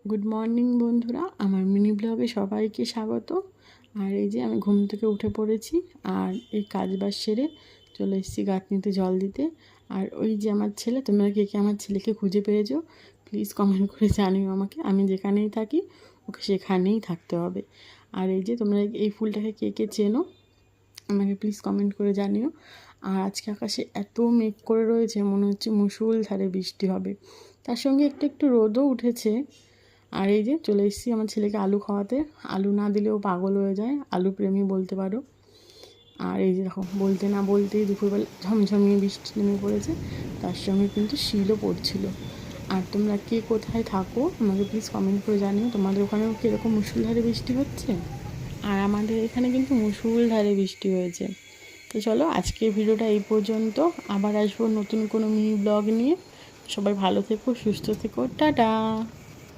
Good morning বন্ধুরা, আমার mini ব্লগে সবাইকে স্বাগত। আর এই যে আমি ঘুম থেকে উঠে পড়েছি, আর এই কাজবাজ সেরে চলে এসেছি গাঁথনিতে জল দিতে। আর ওই যে আমার ছেলে, তোমরা কে কে আমার ছেলেকে খুঁজে পেয়েছো প্লিজ কমেন্ট করে জানিও আমাকে। আমি যেখানেই থাকি ওকে সেখানেই থাকতে হবে। আর এই যে তোমরা এই ফুলটাকে কে কে চেনো আমাকে প্লিজ কমেন্ট করে জানিও। আর আজকে আকাশে এত মেঘ করে রয়েছে, মনে হচ্ছে মুষলধারে বৃষ্টি হবে, তার সঙ্গে একটু একটু রোদও উঠেছে। আর এই যে চলে এসেছি আমার ছেলেকে আলু খাওয়াতে। আলু না দিলেও পাগল হয়ে যায়, আলু প্রেমী বলতে পারো। আর এই যে দেখো, বলতে না বলতেই দুপুরবেলা ঝমঝমিয়ে বৃষ্টি নেমে পড়েছে, তার সঙ্গে কিন্তু শিলও পড়ছিল। আর তোমরা কে কোথায় থাকো আমাকে প্লিজ কমেন্ট করে জানিও, তোমাদের ওখানেও কীরকম মুষলধারে বৃষ্টি হচ্ছে। আর আমাদের এখানে কিন্তু মুষলধারে বৃষ্টি হয়েছে। তো চলো আজকের ভিডিওটা এই পর্যন্ত, আবার আসবো নতুন কোনো মিনি ব্লগ নিয়ে। সবাই ভালো থেকো, সুস্থ থেকো, টাটা।